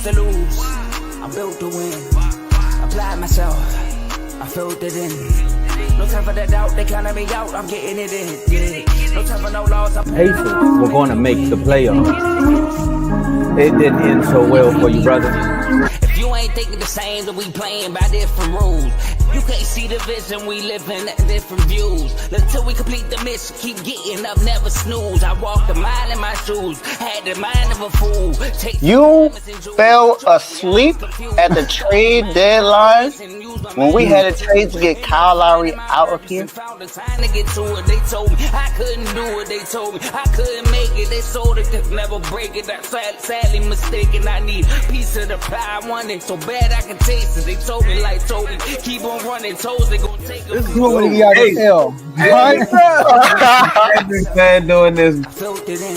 refuse to lose. I'm built to win. Applied myself. I filled it in. No time for the doubt. They counted me out. I'm getting it in. Yeah. No time for no loss. Pacers were going to make the playoffs. It didn't end so well for you, brother. If you ain't thinking the same, then we playing by different rules. You can't see the vision, we living at different views. Until we complete the mission, keep getting up, never snooze. I walked a mile in my shoes, had the mind of a fool. You fell asleep at the trade deadline when we had a trade to get Kyle Lowry out of here. They told me I couldn't do it. They told me I couldn't make it. They sold it, could never break it. That's sadly mistaken. I need a piece of the pie. I want it so bad I can taste it. They told me, like told me, keep on running. Toes they gonna take this is what we got to tell. Every fan doing this. I felt it in.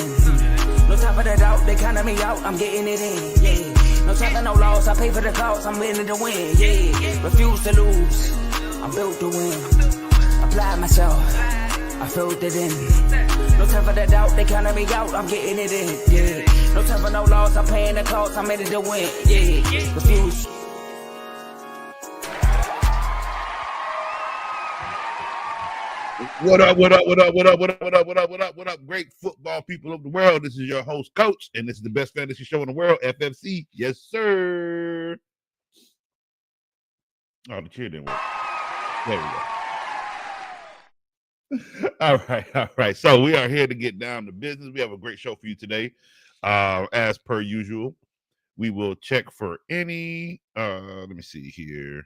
No time for the doubt. They counted me out. I'm getting it in. Yeah. No time for no loss. I pay for the cost. I'm winning to win. Yeah. Refuse to lose. I'm built to win. Apply myself. I filled it in. No time for the doubt. They counted me out. I'm getting it in. Yeah. No time for no loss. I'm paying the cost. I'm ready to win. Yeah. Refuse. What up, what up, what up, what up, what up, what up, what up, what up, what up, great football people of the world. This is your host, Coach, and this is the best fantasy show in the world, FFC. Yes, sir. Oh, the chair didn't work. There we go. All right. So we are here to get down to business. We have a great show for you today. As per usual, we will check for any, let me see here.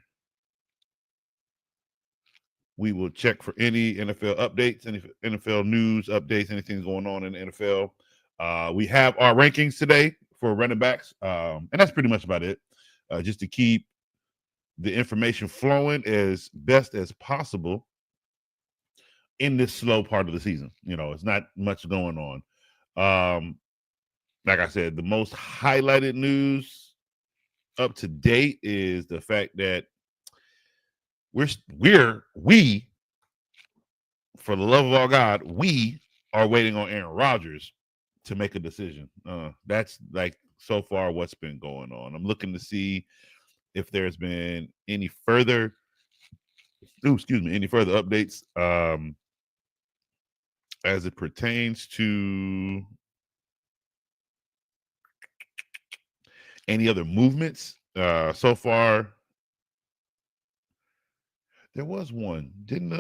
We will check for any NFL updates, any NFL news updates, anything going on in the NFL. We have our rankings today for running backs, and that's pretty much about it. Just to keep the information flowing as best as possible in this slow part of the season. You know, it's not much going on. Like I said, the most highlighted news up to date is the fact that we, for the love of all God, we are waiting on Aaron Rodgers to make a decision. That's like so far what's been going on. I'm looking to see if there's been any further updates as it pertains to any other movements. So far, there was one. Didn't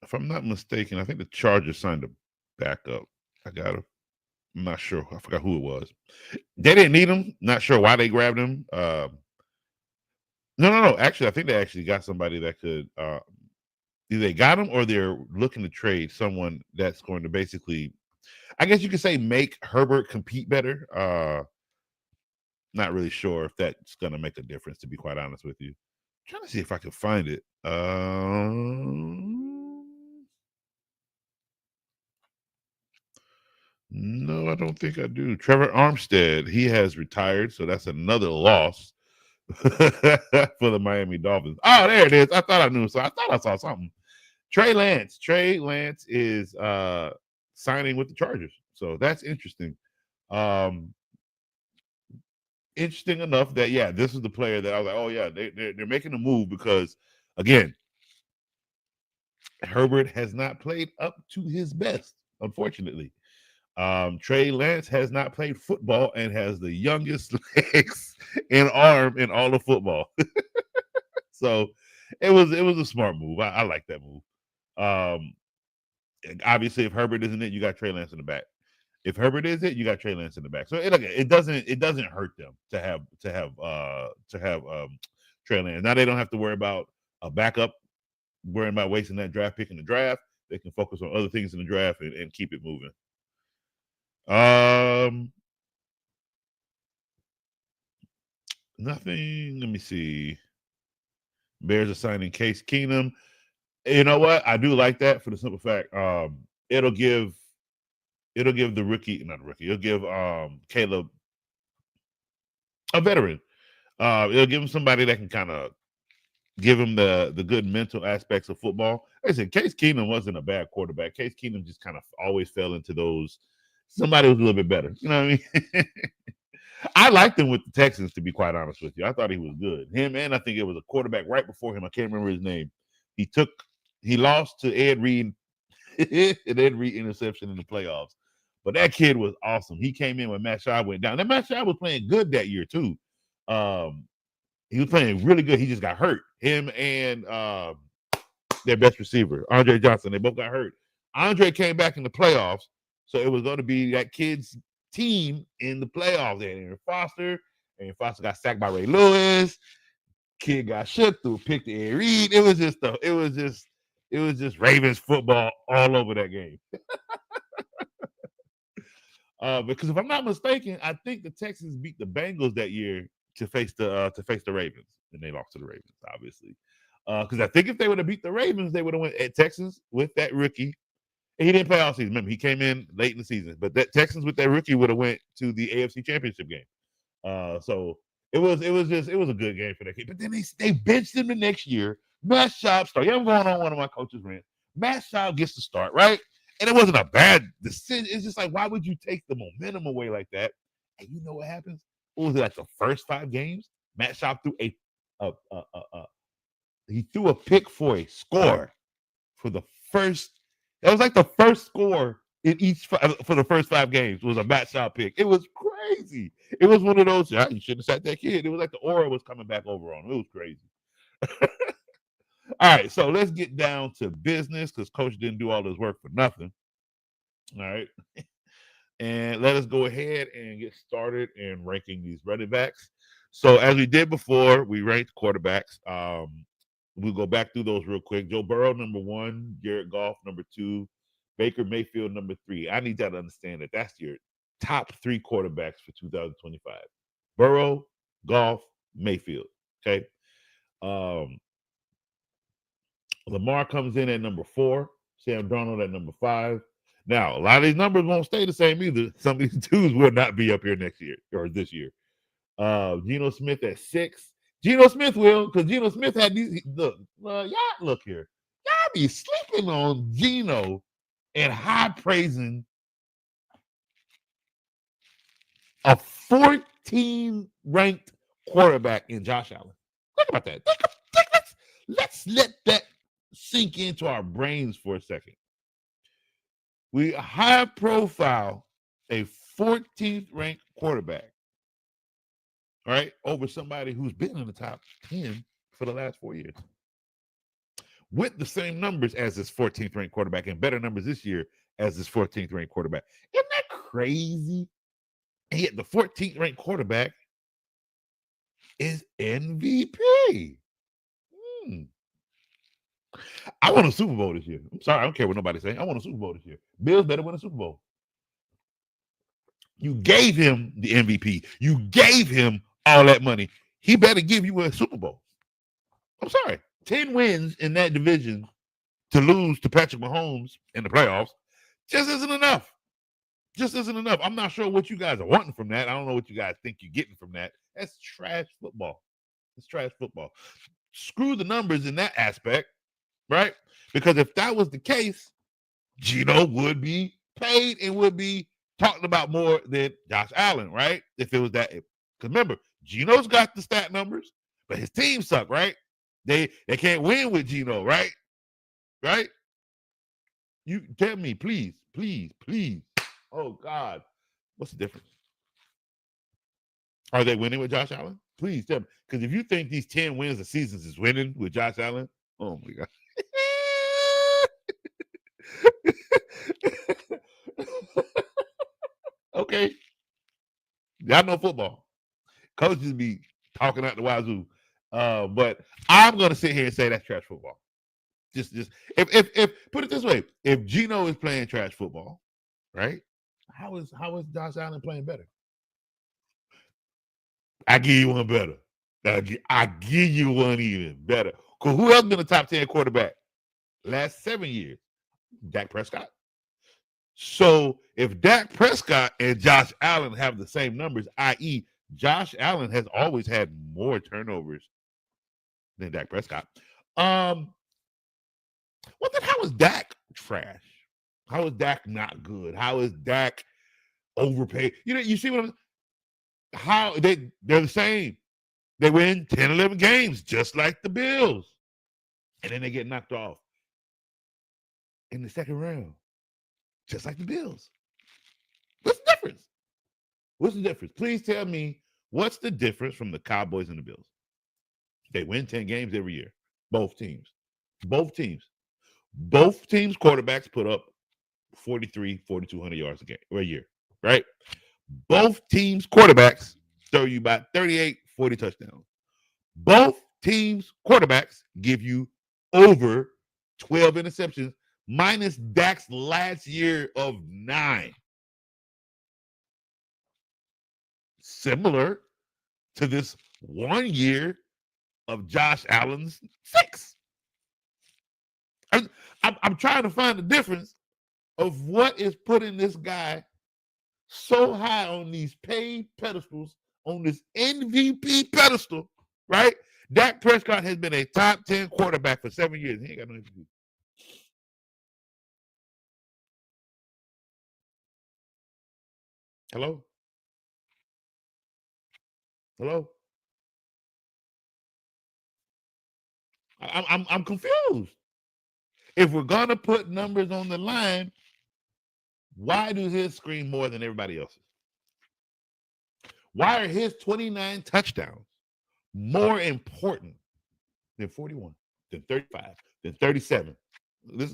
if I'm not mistaken, I think the Chargers signed a backup. I'm not sure. I forgot who it was. They didn't need him. Not sure why they grabbed him. No. Actually, I think they actually got somebody that could either they got him or they're looking to trade someone that's going to basically, I guess you could say, make Herbert compete better. Not really sure if that's going to make a difference, to be quite honest with you. Trying to see if I can find it. No, I don't think I do. Trevor Armstead, he has retired, so that's another loss for the Miami Dolphins. Oh, there it is. I thought I knew. So I thought I saw something. Trey Lance is signing with the Chargers, so that's interesting. Interesting enough that, yeah, this is the player that I was like, oh, yeah, they're making a move because, again, Herbert has not played up to his best, unfortunately. Trey Lance has not played football and has the youngest legs and arm in all of football. So it was a smart move. I like that move. Obviously, if Herbert isn't it, you got Trey Lance in the back. If Herbert is it, you got Trey Lance in the back. So it doesn't hurt them to have Trey Lance. Now they don't have to worry about a backup, worrying about wasting that draft pick in the draft. They can focus on other things in the draft and keep it moving. Nothing. Let me see. Bears are signing Case Keenum. You know what? I do like that for the simple fact it'll give the rookie, not a rookie, it'll give Caleb, a veteran. It'll give him somebody that can kind of give him the good mental aspects of football. Like I said, Case Keenum wasn't a bad quarterback. Case Keenum just kind of always fell into those, somebody was a little bit better. You know what I mean? I liked him with the Texans, to be quite honest with you. I thought he was good. Him, and I think it was a quarterback right before him. I can't remember his name. He lost to Ed Reed, an Ed Reed interception in the playoffs. But that kid was awesome. He came in when Matt Schaub went down. That Matt Schaub was playing good that year too. He was playing really good. He just got hurt. Him and their best receiver, Andre Johnson, they both got hurt. Andre came back in the playoffs, so it was going to be that kid's team in the playoffs. They had Aaron Foster. Aaron Foster got sacked by Ray Lewis. Kid got shook through a pick to Ed Reed. It was just Ravens football all over that game. Because if I'm not mistaken, I think the Texans beat the Bengals that year to face the Ravens, and they lost to the Ravens, obviously. Because I think if they would have beat the Ravens, they would have went at Texans with that rookie. And he didn't play all season. Remember, he came in late in the season, but that Texans with that rookie would have went to the AFC Championship game. So it was a good game for that kid. But then they benched him the next year. Matt Schaub started. Yeah, I'm going on one of my coaches' rants. Matt Schaub gets to start, right? And it wasn't a bad decision. It's just like, why would you take the momentum away like that? And you know what happens? What was it, like the first 5 games? Matt Schaub threw he threw a pick for a score for the first. That was like the first score in each for the first 5 games was a Matt Schaub pick. It was crazy. It was one of those. Yeah, you shouldn't have sat that kid. It was like the aura was coming back over on him. It was crazy. All right, so let's get down to business because Coach didn't do all this work for nothing. All right. And let us go ahead and get started in ranking these running backs. So as we did before, we ranked quarterbacks. We'll go back through those real quick. Joe Burrow, number 1. Jared Goff, number 2. Baker Mayfield, number 3. I need y'all to understand that that's your top 3 quarterbacks for 2025. Burrow, Goff, Mayfield. Okay. Lamar comes in at number 4. Sam Darnold at number 5. Now, a lot of these numbers won't stay the same either. Some of these dudes will not be up here next year or this year. Geno Smith at 6. Geno Smith will, because Geno Smith had these. Look here. Y'all be sleeping on Geno and high praising a 14 ranked quarterback in Josh Allen. Think about that. Let's let that sink into our brains for a second. We high profile a 14th ranked quarterback, all right, over somebody who's been in the top 10 for the last 4 years with the same numbers as this 14th ranked quarterback and better numbers this year as this 14th ranked quarterback. Isn't that crazy? And yet the 14th ranked quarterback is MVP. I want a Super Bowl this year. I'm sorry, I don't care what nobody say. I want a Super Bowl this year. Bills better win a Super Bowl. You gave him the MVP. You gave him all that money. He better give you a Super Bowl. I'm sorry. 10 wins in that division to lose to Patrick Mahomes in the playoffs just isn't enough. Just isn't enough. I'm not sure what you guys are wanting from that. I don't know what you guys think you're getting from that. That's trash football. It's trash football. Screw the numbers in that aspect, right? Because if that was the case, Geno would be paid and would be talked about more than Josh Allen, right? If it was that. Because remember, Geno's got the stat numbers, but his team suck, right? They can't win with Geno, right? Right? You tell me, please. Oh, God. What's the difference? Are they winning with Josh Allen? Please tell me. Because if you think these 10 wins a season is winning with Josh Allen, oh, my God. Okay. Y'all know football. Coaches be talking out the wazoo. But I'm gonna sit here and say that's trash football. Just if put it this way, if Geno is playing trash football, right? How is Josh Allen playing better? I give you one better. I give you one even better. Because who else been a top 10 quarterback last 7 years? Dak Prescott. So if Dak Prescott and Josh Allen have the same numbers, i.e., Josh Allen has always had more turnovers than Dak Prescott. Well, then how is Dak trash? How is Dak not good? How is Dak overpaid? You see what I'm they're the same. They win 10, 11 games, just like the Bills. And then they get knocked off in the second round, just like the Bills. What's the difference? What's the difference? Please tell me what's the difference from the Cowboys and the Bills. They win 10 games every year. Both teams. Both teams quarterbacks put up 4,200 yards a year, right? Both teams quarterbacks throw you about 38, 40 touchdowns. Both teams quarterbacks give you over 12 interceptions, minus Dak's last year of 9. Similar to this 1 year of Josh Allen's 6. I'm trying to find the difference of what is putting this guy so high on these paid pedestals, on this MVP pedestal, right? Dak Prescott has been a top 10 quarterback for 7 years. He ain't got no MVP. Hello? I'm confused. If we're gonna put numbers on the line, why does his scream more than everybody else's? Why are his 29 touchdowns more important than 41, than 35, than 37? This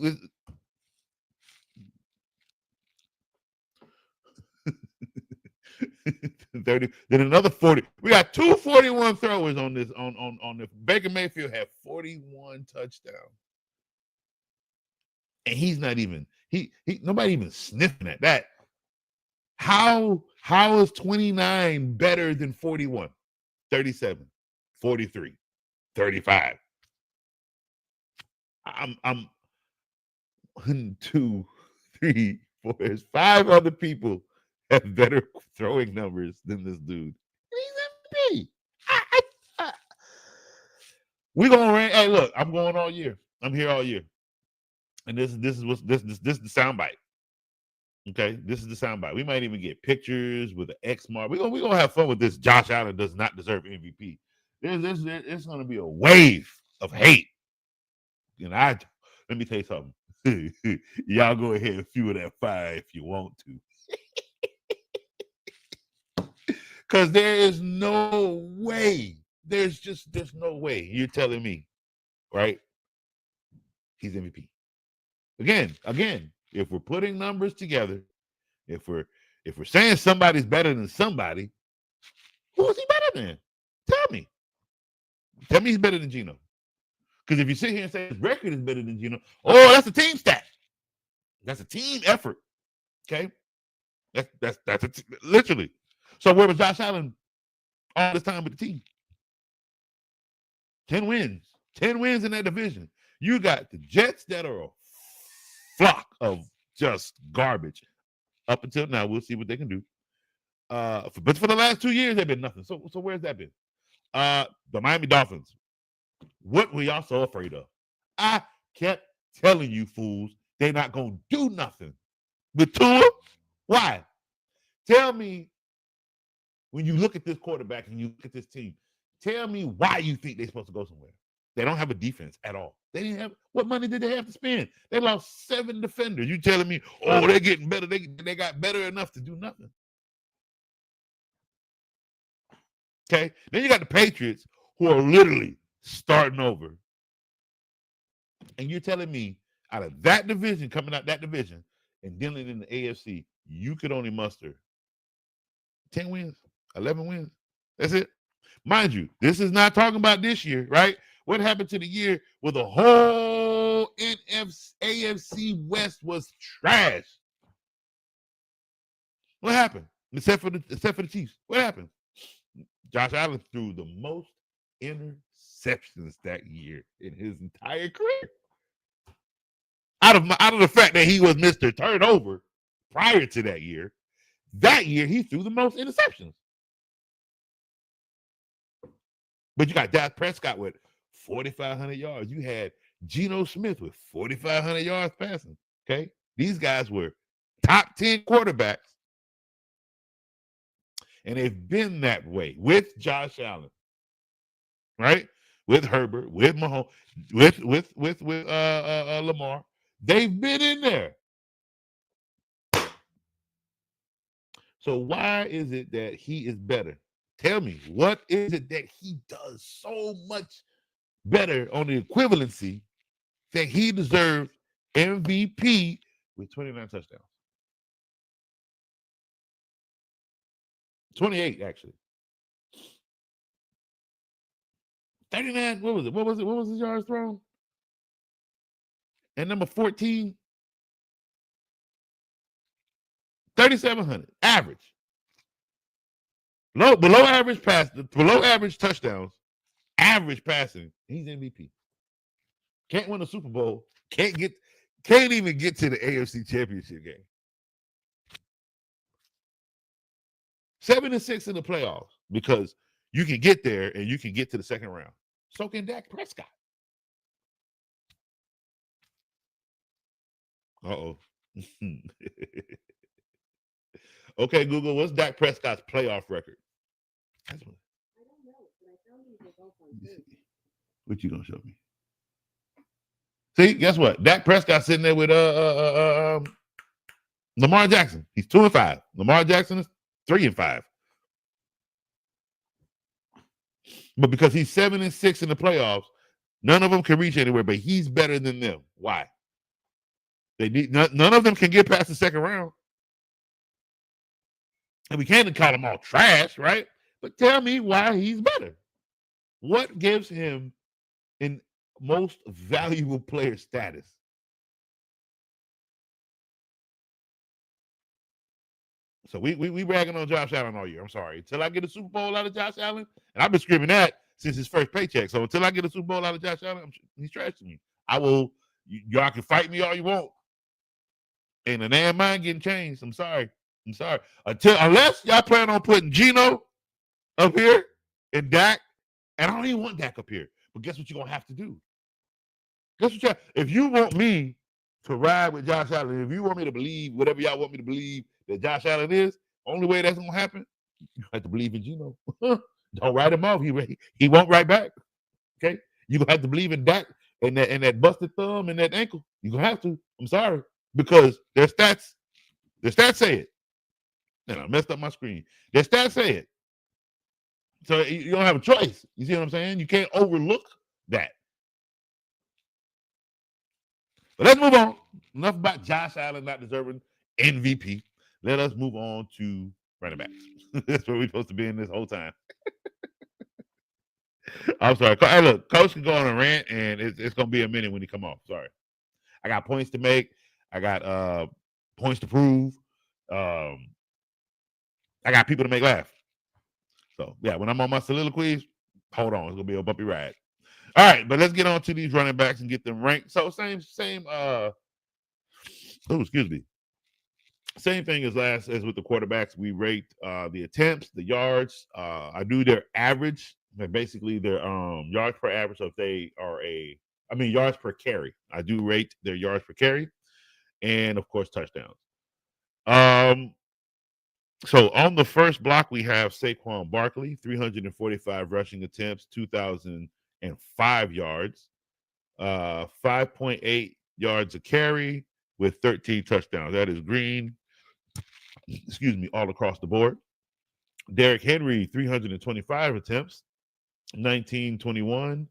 30, then another 40. We got 241 throwers on this. On the Baker Mayfield had 41 touchdowns, and he's not even nobody even sniffing at that. How is 29 better than 41, 37, 43, 35? I'm 1, 2, 3, 4. There's 5 other people have better throwing numbers than this dude. He's MVP. We're gonna rank. Hey, look, I'm going all year. I'm here all year, and this is the soundbite. Okay, this is the soundbite. We might even get pictures with an X mark. We're gonna have fun with this. Josh Allen does not deserve MVP. It's gonna be a wave of hate. And let me tell you something. Y'all go ahead and fuel that fire if you want to. Because there is no way. There's no way. You're telling me, right? He's MVP. Again, if we're putting numbers together, if we're saying somebody's better than somebody, who is he better than? Tell me he's better than Geno. Because if you sit here and say his record is better than Geno, that's a team stat. That's a team effort. Okay, that's literally. So where was Josh Allen all this time with the team? 10 wins in that division. You got the Jets that are a flock of just garbage. Up until now, we'll see what they can do. But for the last 2 years, they've been nothing. So where's that been? The Miami Dolphins. What were y'all so afraid of? I kept telling you fools they're not gonna do nothing with Tua. Why? Tell me, when you look at this quarterback and you look at this team, tell me why you think they're supposed to go somewhere. They don't have a defense at all. They didn't have. What money did they have to spend? They lost 7 defenders. You telling me, they're getting better. They got better enough to do nothing. Okay. Then you got the Patriots, who are literally starting over. And you're telling me, out of that division, coming out that division, and dealing in the AFC, you could only muster 10 wins, 11 wins. That's it. Mind you, this is not talking about this year, right? What happened to the year where the whole AFC West was trash? What happened? Except for the Chiefs. What happened? Josh Allen threw the most interceptions that year in his entire career. Out of the fact that he was Mr. Turnover prior to that year he threw the most interceptions. But you got Dak Prescott with 4,500 yards. You had Geno Smith with 4,500 yards passing. Okay, these guys were top 10 quarterbacks, And they've been that way with Josh Allen, right? With Herbert, with Mahomes, with Lamar. They've been in there. So why is it that he is better? Tell me, what is it that he does so much better on the equivalency that he deserves MVP with 29 touchdowns? 28, actually. 39, what was it? What was his yards thrown? And number 14, 3,700, average. Below average pass, below average touchdowns, average passing. He's MVP. Can't win a Super Bowl. Can't even get to the AFC Championship game. 7-6 in the playoffs because you can get there and you can get to the second round. So can Dak Prescott. Uh-oh. Okay, Google, what's Dak Prescott's playoff record? I don't know, but I found these results on Thursday. What you gonna show me? See, guess what? Dak Prescott sitting there with Lamar Jackson. He's 2-5. Lamar Jackson is 3-5. But because he's 7-6 in the playoffs, none of them can reach anywhere. But he's better than them. Why? They need none of them can get past the second round. And we can't call them all trash, right? But tell me why he's better. What gives him an most valuable player status? So we bragging on Josh Allen all year. I'm sorry. Until I get a Super Bowl out of Josh Allen, and I've been screaming that since his first paycheck. So until I get a Super Bowl out of Josh Allen, he's trash to me. I will. Y'all can fight me all you want. And the damn mind getting changed. I'm sorry. Unless y'all plan on putting Geno up here and Dak, and I don't even want Dak up here. But guess what you're gonna have to do? If you want me to ride with Josh Allen, if you want me to believe whatever y'all want me to believe that Josh Allen is, only way that's gonna happen, you have to believe in Geno. Don't write him off. He won't write back. Okay, you gonna have to believe in Dak and that busted thumb and that ankle. You gonna have to. I'm sorry, because their stats say it. And I messed up my screen. Their stats say it. So you don't have a choice. You see what I'm saying? You can't overlook that. But let's move on. Enough about Josh Allen not deserving MVP. Let us move on to running backs. That's where we're supposed to be in this whole time. I'm sorry. Hey, look, Coach can go on a rant, and it's going to be a minute when he come off. Sorry. I got points to make. I got points to prove. I got people to make laugh. So, yeah, when I'm on my soliloquies, hold on. It's going to be a bumpy ride. All right, but let's get on to these running backs and get them ranked. So, same thing as with the quarterbacks. We rate the attempts, the yards. I do their average, basically their yards per average. So if they are yards per carry. I do rate their yards per carry, and of course touchdowns. So on the first block, we have Saquon Barkley, 345 rushing attempts, 2,005 yards, 5.8 yards a carry with 13 touchdowns. That is green, all across the board. Derrick Henry, 325 attempts, 1921,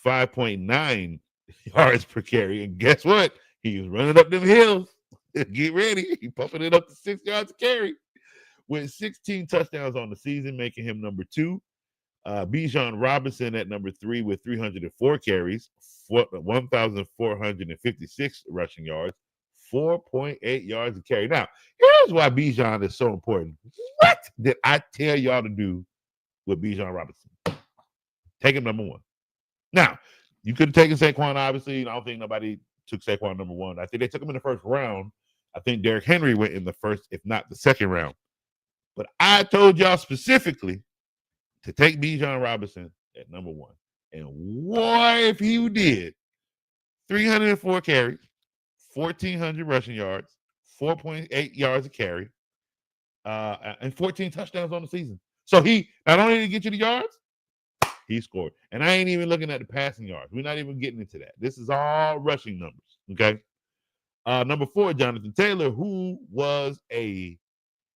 5.9 yards per carry. And guess what? He was running up them hills. Get ready. He pumping it up to 6 yards a carry with 16 touchdowns on the season, making him number 2. Bijan Robinson at number 3 with 304 carries, 1,456 rushing yards, 4.8 yards a carry. Now, here's why Bijan is so important. What did I tell y'all to do with Bijan Robinson? Take him number 1. Now, you could have taken Saquon, obviously. I don't think nobody took Saquon number 1. I think they took him in the first round. I think Derrick Henry went in the first, if not the second round. But I told y'all specifically to take Bijan Robinson at number 1. And boy, if he did, 304 carries, 1,400 rushing yards, 4.8 yards a carry, and 14 touchdowns on the season. So he not only did he get you the yards, he scored. And I ain't even looking at the passing yards. We're not even getting into that. This is all rushing numbers. Okay. Number 4, Jonathan Taylor, who was because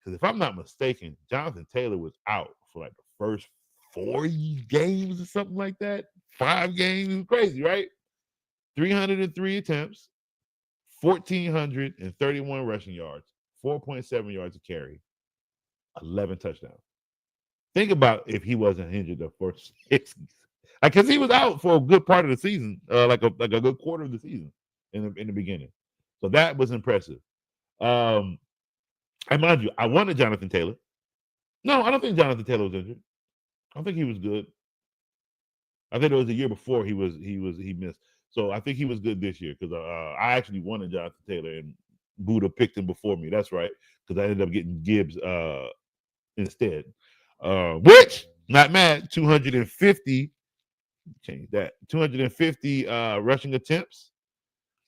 if I'm not mistaken, Jonathan Taylor was out for like the first 4 games or something like that. 5 games. It was crazy, right? 303 attempts, 1,431 rushing yards, 4.7 yards a carry, 11 touchdowns. Think about if he wasn't injured the first 6, because he was out for a good part of the season, like a good quarter of the season in the beginning. So that was impressive. And mind you, I wanted Jonathan Taylor. No, I don't think Jonathan Taylor was injured. I think he was good. I think it was the year before he missed. So I think he was good this year because I actually wanted Jonathan Taylor and Buddha picked him before me. That's right, because I ended up getting Gibbs instead. Which, not mad, 250. Change that. 250 rushing attempts.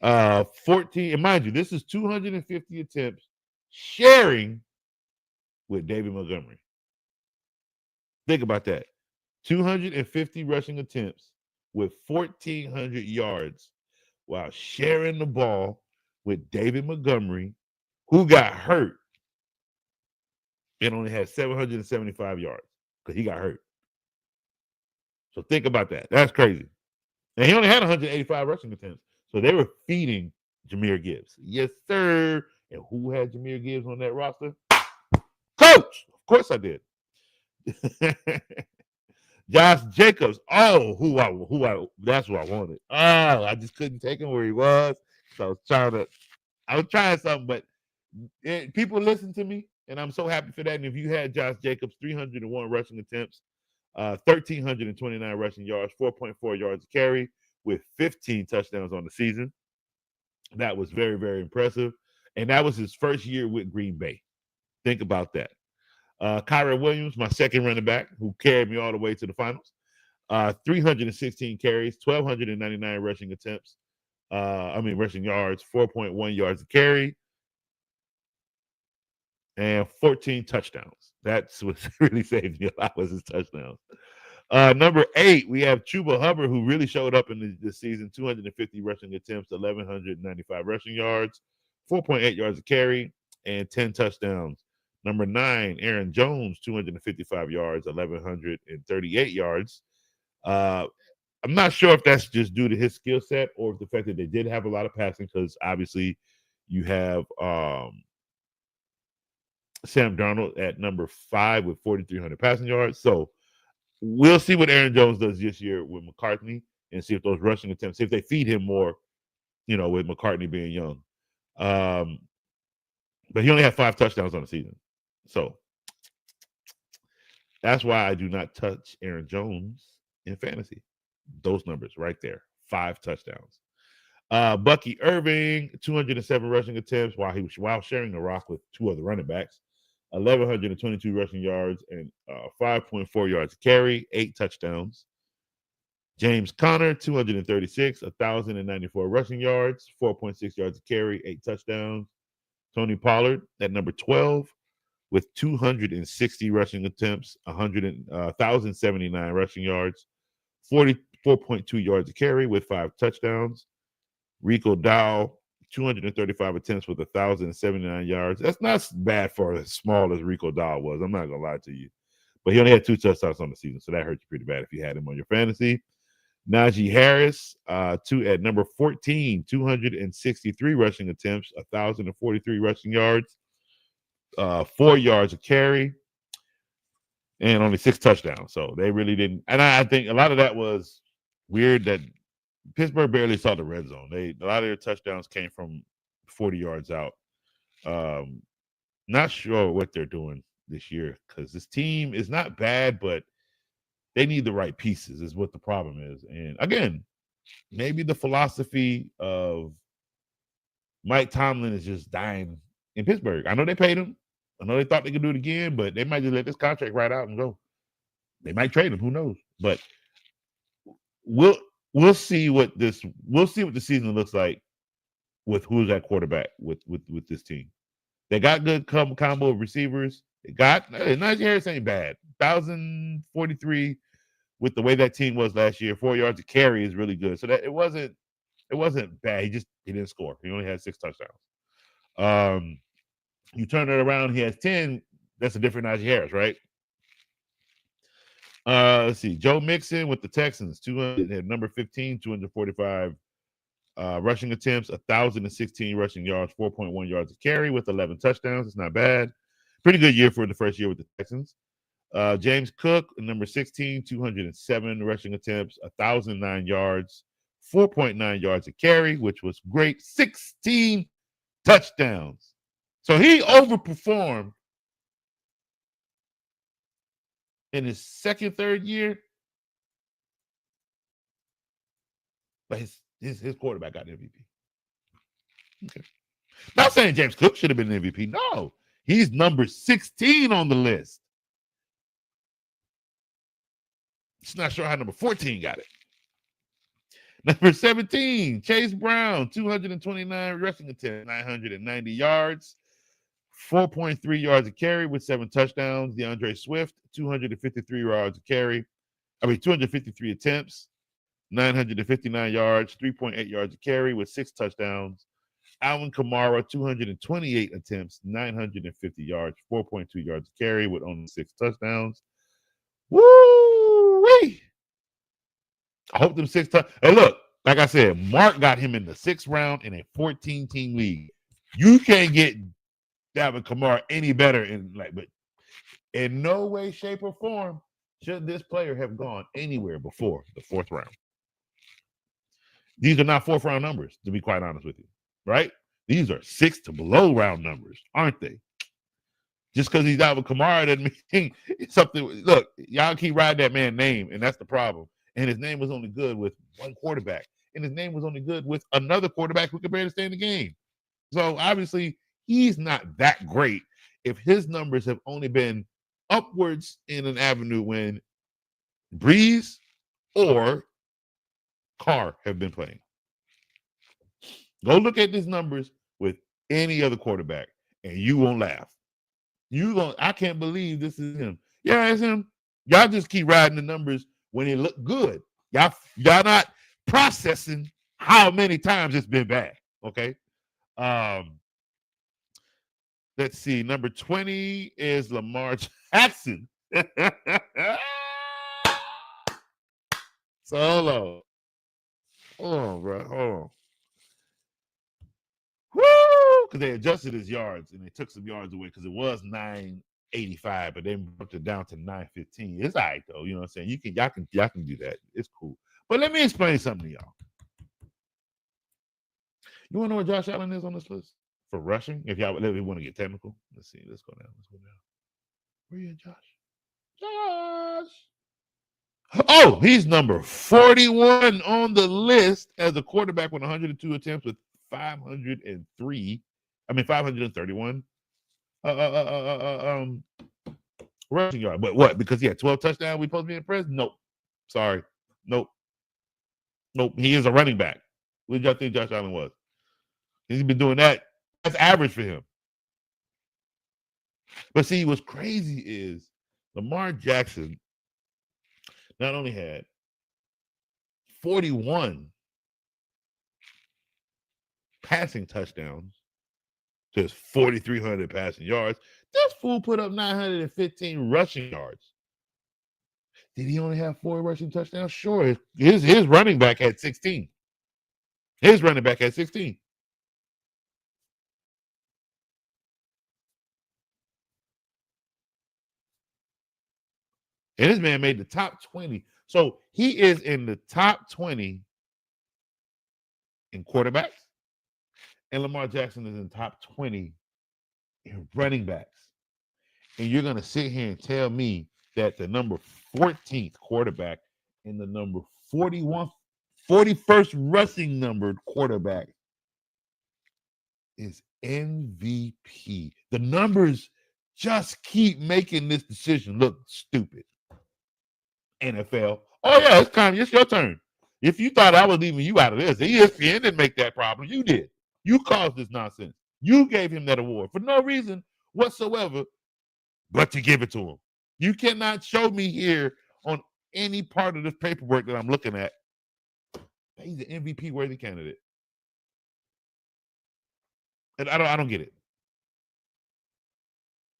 14, and mind you, this is 250 attempts sharing with David Montgomery. Think about that. 250 rushing attempts with 1,400 yards while sharing the ball with David Montgomery, who got hurt and only had 775 yards because he got hurt. So think about that. That's crazy. And he only had 185 rushing attempts. So they were feeding Jahmyr Gibbs. Yes, sir. And who had Jahmyr Gibbs on that roster? Coach. Of course I did. Josh Jacobs. Oh, that's who I wanted. Oh, I just couldn't take him where he was. So I was trying something, but people listen to me, and I'm so happy for that. And if you had Josh Jacobs, 301 rushing attempts, 1,329 rushing yards, 4.4 yards a carry with 15 touchdowns on the season. That was very, very impressive. And that was his first year with Green Bay. Think about that. Kyren Williams, my second running back, who carried me all the way to the finals. 316 carries, 1,299 rushing attempts. Rushing yards, 4.1 yards a carry, and 14 touchdowns. That's what really saved me a lot, was his touchdowns. Number 8, we have Chuba Hubbard, who really showed up in this season. 250 rushing attempts, 1,195 rushing yards, 4.8 yards a carry, and 10 touchdowns. Number 9, Aaron Jones, 255 yards, 1,138 yards. I'm not sure if that's just due to his skill set or if the fact that they did have a lot of passing, because obviously you have Sam Darnold at number 5 with 4,300 passing yards. So we'll see what Aaron Jones does this year with McCartney and see if those rushing attempts, see if they feed him more, with McCartney being young. But he only had 5 touchdowns on the season. So that's why I do not touch Aaron Jones in fantasy. Those numbers right there, 5 touchdowns. Bucky Irving, 207 rushing attempts while sharing the rock with 2 other running backs. 1,122 rushing yards and 5.4 yards a carry, 8 touchdowns. James Conner, 236, 1,094 rushing yards, 4.6 yards a carry, 8 touchdowns. Tony Pollard at number 12 with 260 rushing attempts, 1,079 rushing yards, 44.2 yards a carry with 5 touchdowns. Rico Dow, 235 attempts with 1,079 yards. That's not bad for as small as Rico Dow was. I'm not going to lie to you. But he only had 2 touchdowns on the season, so that hurt you pretty bad if you had him on your fantasy. Najee Harris, at number 14, 263 rushing attempts, 1,043 rushing yards, 4 yards a carry, and only 6 touchdowns. So they really didn't. And I think a lot of that was weird that Pittsburgh barely saw the red zone. A lot of their touchdowns came from 40 yards out. Not sure what they're doing this year, because this team is not bad, but they need the right pieces is what the problem is. And again, maybe the philosophy of Mike Tomlin is just dying in Pittsburgh. I know they paid him. I know they thought they could do it again, but they might just let this contract right out and go. They might trade him. Who knows? But we'll see what the season looks like with who's at quarterback with this team. They got good combo of receivers. Najee Harris ain't bad. 1,043 with the way that team was last year. 4 yards of carry is really good. So that it wasn't bad. He didn't score. He only had 6 touchdowns. You turn it around, he has 10. That's a different Najee Harris, right? Let's see. Joe Mixon with the Texans, 200 had number 15, 245 rushing attempts, 1,016 rushing yards, 4.1 yards of carry with 11 touchdowns. It's not bad. Pretty good year for the first year with the Texans. James Cook, number 16, 207 rushing attempts, 1,009 yards, 4.9 yards of carry, which was great. 16 touchdowns. So he overperformed in his second, third year. But his quarterback got MVP. Okay. Not saying James Cook should have been an MVP. No. He's number 16 on the list. Just not sure how number 14 got it. Number 17, Chase Brown, 229 rushing attempts, 990 yards, 4.3 yards of carry with 7 touchdowns. DeAndre Swift, 253 yards of carry. 253 attempts, 959 yards, 3.8 yards of carry with 6 touchdowns. Alvin Kamara, 228 attempts, 950 yards, 4.2 yards of carry with only 6 touchdowns. Woo-wee! I hope them 6 touchdowns. Hey, look, like I said, Mark got him in the 6th round in a 14-team league. You can't get Alvin Kamara any better but in no way, shape, or form should this player have gone anywhere before the 4th round. These are not 4th round numbers, to be quite honest with you, right? These are 6th to below round numbers, aren't they? Just because he's Alvin Kamara doesn't mean it's something. Look, y'all keep riding that man's name, and that's the problem. And his name was only good with one quarterback, and his name was only good with another quarterback who could barely stay in the game. So obviously, he's not that great if his numbers have only been upwards in an avenue when Breeze or Carr have been playing. Go look at these numbers with any other quarterback, and you won't laugh. I can't believe this is him. Yeah, it's him. Y'all just keep riding the numbers when it look good. Y'all not processing how many times it's been bad. Okay. Let's see. Number 20 is Lamar Jackson. Solo. Hold on, bro. Hold on. Woo! Because they adjusted his yards and they took some yards away because it was 985, but they brought it down to 915. It's all right though. You know what I'm saying? Y'all can do that. It's cool. But let me explain something to y'all. You want to know where Josh Allen is on this list for rushing? If y'all want to get technical, let's see. Let's go down. Where are you at, Josh? Oh, he's number 41 on the list as a quarterback with 102 attempts with 531 rushing yard. But what? Because he had 12 touchdowns, we supposed to be impressed? Nope. Sorry. Nope. He is a running back. What did y'all think Josh Allen was? He's been doing that. That's average for him. But see, what's crazy is Lamar Jackson not only had 41 passing touchdowns to his 4,300 passing yards, this fool put up 915 rushing yards. Did he only have 4 rushing touchdowns? Sure. His running back had 16. His running back had 16. And this man made the top 20. So he is in the top 20 in quarterbacks. And Lamar Jackson is in top 20 in running backs. And you're going to sit here and tell me that the number 14th quarterback and the number 41st rushing numbered quarterback is MVP. The numbers just keep making this decision look stupid. NFL. Oh, yeah, it's your turn. If you thought I was leaving you out of this, ESPN didn't make that problem. You did. You caused this nonsense. You gave him that award for no reason whatsoever but to give it to him. You cannot show me here on any part of this paperwork that I'm looking at that he's an MVP worthy candidate. And I don't get it.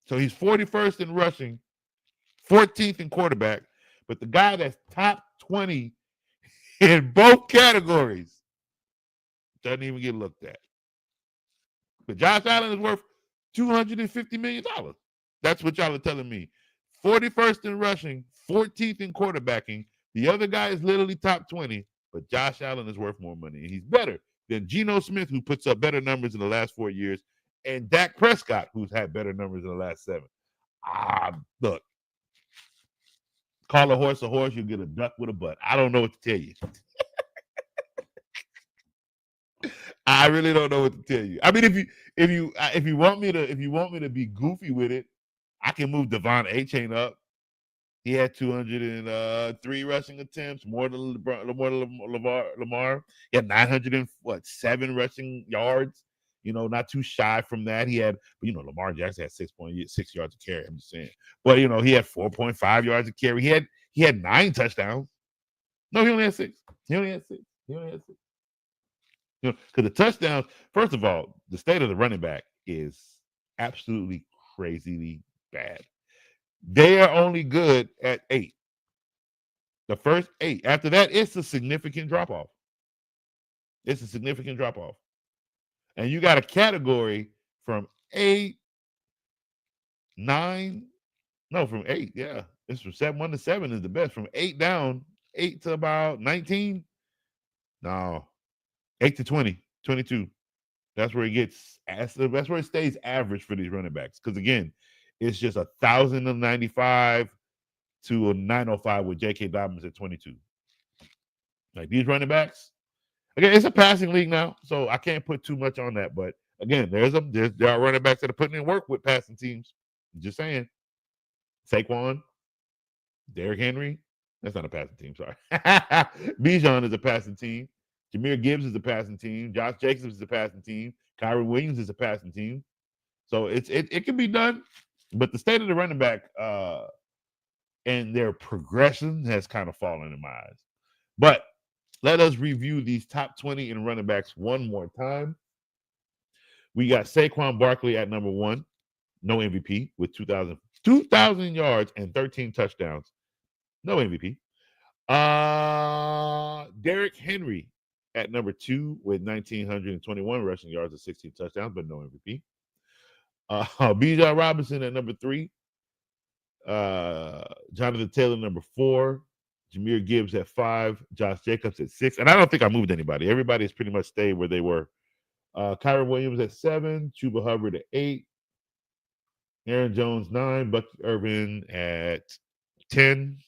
So he's 41st in rushing, 14th in quarterback, but the guy that's top 20 in both categories doesn't even get looked at. But Josh Allen is worth $250 million. That's what y'all are telling me. 41st in rushing, 14th in quarterbacking. The other guy is literally top 20, but Josh Allen is worth more money. And he's better than Geno Smith, who puts up better numbers in the last 4 years, and Dak Prescott, who's had better numbers in the last 7. Look, call a horse, you get a duck with a butt. I don't know what to tell you. I really don't know what to tell you. I mean, if you want me to be goofy with it, I can move Devon A-Chain up. He had 203 rushing attempts, more than Lamar. He had 907 rushing yards. You know, not too shy from that. He had, Lamar Jackson had 6.6 yards to carry. I'm just saying, but he had 4.5 yards to carry. He had 9 touchdowns. No, he only had 6. Because the touchdowns, first of all, the state of the running back is absolutely crazily bad. They are only good at 8. The first 8. After that, it's a significant drop-off. And you got a category from 8, 9. No, from 8, yeah. It's from 1 to 7 is the best. From 8 down, 8 to about 19. No. 8 to 20, 22. That's where it gets. That's where it stays average for these running backs. Because again, it's just 1,095 to a 905 with J.K. Dobbins at 22. Like these running backs, again, it's a passing league now, so I can't put too much on that. But again, there are running backs that are putting in work with passing teams. Just saying. Saquon, Derrick Henry. That's not a passing team. Sorry. Bijan is a passing team. Jahmyr Gibbs is a passing team. Josh Jacobs is a passing team. Kyrie Williams is a passing team. So it can be done, but the state of the running back and their progression has kind of fallen in my eyes. But let us review these top 20 in running backs one more time. We got Saquon Barkley at number 1, no MVP with 2,000 yards and 13 touchdowns, no MVP. Derrick Henry at number 2 with 1,921 rushing yards and 16 touchdowns, but no MVP. Bijan Robinson at number 3. Jonathan Taylor number 4. Jahmyr Gibbs at 5. Josh Jacobs at 6. And I don't think I moved anybody. Everybody has pretty much stayed where they were. Kyrie Williams at 7. Chuba Hubbard at 8. Aaron Jones 9. Bucky Irvin at 10.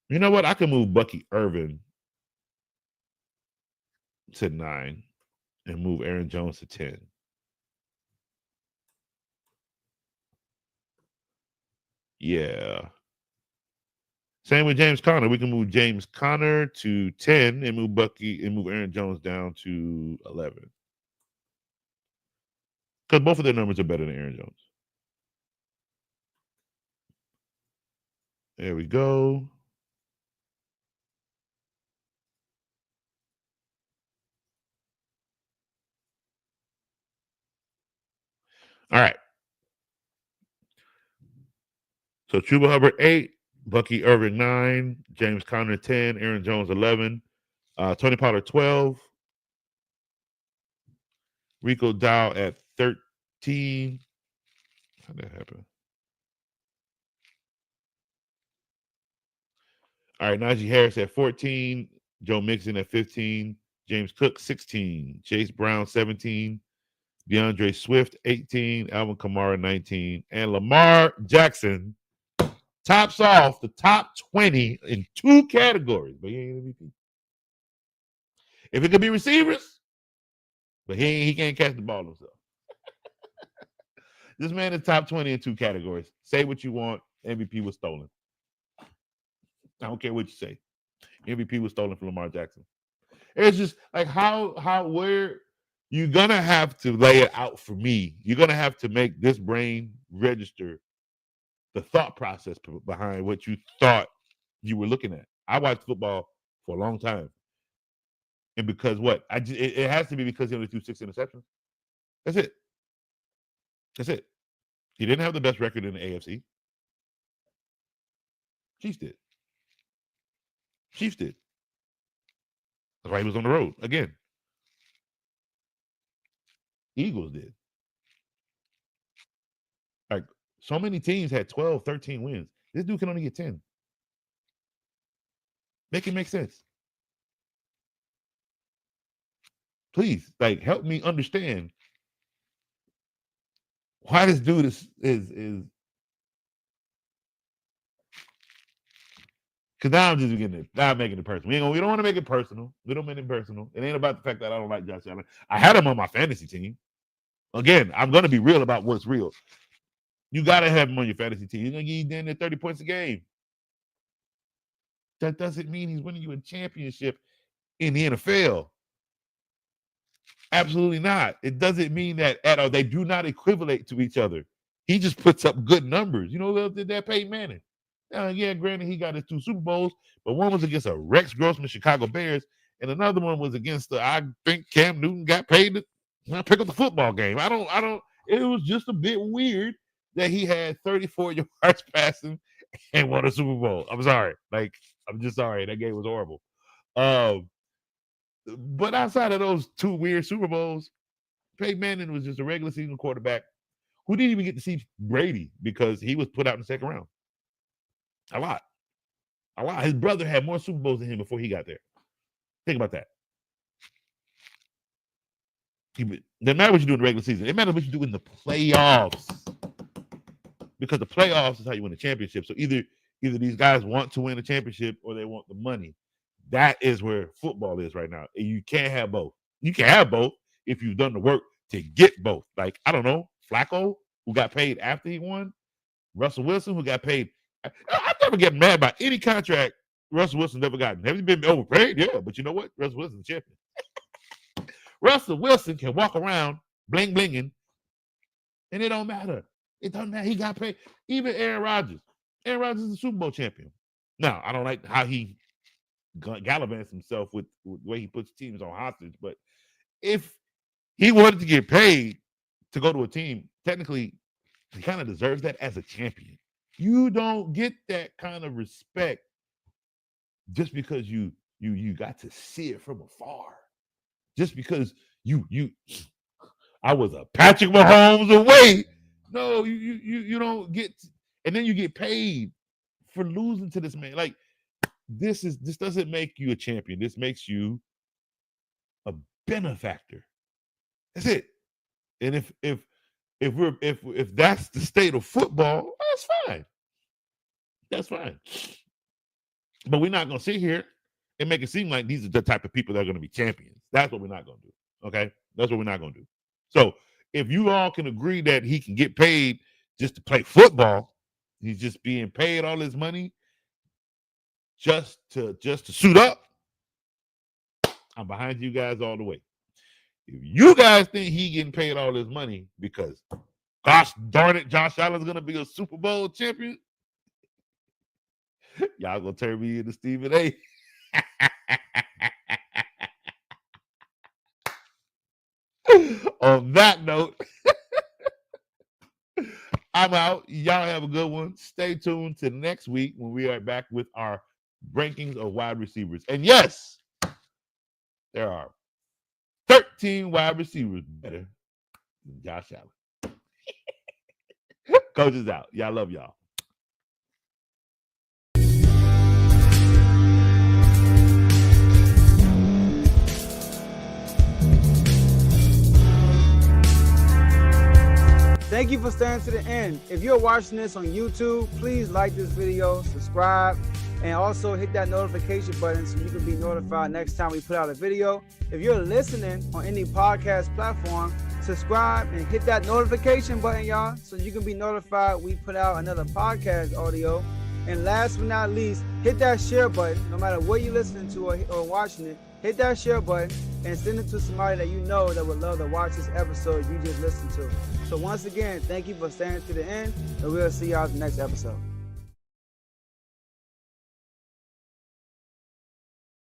You know what? I can move Bucky Irvin to 9 and move Aaron Jones to 10. Yeah. Same with James Conner. We can move James Conner to 10 and move Aaron Jones down to 11. Because both of their numbers are better than Aaron Jones. There we go. All right. So Chuba Hubbard 8, Bucky Irvin 9, James Conner 10, Aaron Jones 11, Tony Pollard 12, Rico Dow at 13. How did that happen? All right, Najee Harris at 14, Joe Mixon at 15, James Cook 16, Chase Brown 17, DeAndre Swift 18, Alvin Kamara 19, and Lamar Jackson tops off the top 20 in 2 categories, but he ain't MVP. If it could be receivers, but he can't catch the ball himself. This man is top 20 in 2 categories. Say what you want. MVP was stolen. I don't care what you say. MVP was stolen from Lamar Jackson. It's just like where you're gonna have to lay it out for me. You're gonna have to make this brain register the thought process behind what you thought you were looking at. I watched football for a long time, and because what it has to be because he only threw 6 interceptions. That's it. That's it. He didn't have the best record in the AFC. Chiefs did. That's why he was on the road again. Eagles did. Like, so many teams had 12, 13 wins. This dude can only get 10. Make it make sense. Please, like, help me understand why this dude is because now I'm just beginning it. Now I'm making it personal. We don't want to make it personal. We don't make it personal. It ain't about the fact that I don't like Josh Allen. I had him on my fantasy team. Again, I'm going to be real about what's real. You got to have him on your fantasy team. He's going to give you damn near 30 points a game. That doesn't mean he's winning you a championship in the NFL. Absolutely not. It doesn't mean that at all. They do not equivalent to each other. He just puts up good numbers. You know who else did that? Peyton Manning. Now, yeah, granted, he got his 2 Super Bowls, but one was against a Rex Grossman Chicago Bears, and another one was against I think Cam Newton got paid to pick up the football game. I don't. It was just a bit weird that he had 34 yards passing and won a Super Bowl. I'm sorry. Like, I'm just sorry. That game was horrible. But outside of those 2 weird Super Bowls, Peyton Manning was just a regular season quarterback who didn't even get to see Brady because he was put out in the second round. A lot. His brother had more Super Bowls than him before he got there. Think about that. It doesn't matter what you do in the regular season. It matters what you do in the playoffs. Because the playoffs is how you win a championship. So either these guys want to win a championship or they want the money. That is where football is right now. And you can't have both. You can have both if you've done the work to get both. Like, I don't know, Flacco, who got paid after he won. Russell Wilson, who got paid. I never get mad about any contract Russell Wilson never gotten. Have you been overpaid? Yeah, but you know what? Russell Wilson's a champion. Russell Wilson can walk around bling blinging, and it don't matter. It doesn't matter. He got paid. Even Aaron Rodgers. Aaron Rodgers is a Super Bowl champion. Now, I don't like how he gallivants himself with the way he puts teams on hostage, but if he wanted to get paid to go to a team, technically, he kind of deserves that as a champion. You don't get that kind of respect just because you got to see it from afar. Just because I was a Patrick Mahomes away. No, you don't get, and then you get paid for losing to this man. Like, this doesn't make you a champion. This makes you a benefactor. That's it. And if that's the state of football, that's fine. That's fine. But we're not going to sit here and make it seem like these are the type of people that are going to be champions. That's what we're not going to do. Okay? That's what we're not going to do. So if you all can agree that he can get paid just to play football, he's just being paid all his money just to suit up, I'm behind you guys all the way. If you guys think he getting paid all this money because, gosh darn it, Josh Allen's going to be a Super Bowl champion, y'all going to turn me into Stephen A. On that note, I'm out. Y'all have a good one. Stay tuned to next week when we are back with our rankings of wide receivers. And yes, there are 13 wide receivers better than Josh Allen. Coach is out. Y'all love y'all. Thank you for staying to the end. If you're watching this on YouTube, please like this video, subscribe, and also hit that notification button so you can be notified next time we put out a video. If you're listening on any podcast platform, subscribe and hit that notification button, y'all, so you can be notified we put out another podcast audio. And last but not least, hit that share button. No matter what you're listening to or watching it, hit hit that share button and send it to somebody that you know that would love to watch this episode you just listened to. So once again, thank you for staying to the end, and we'll see y'all in the next episode.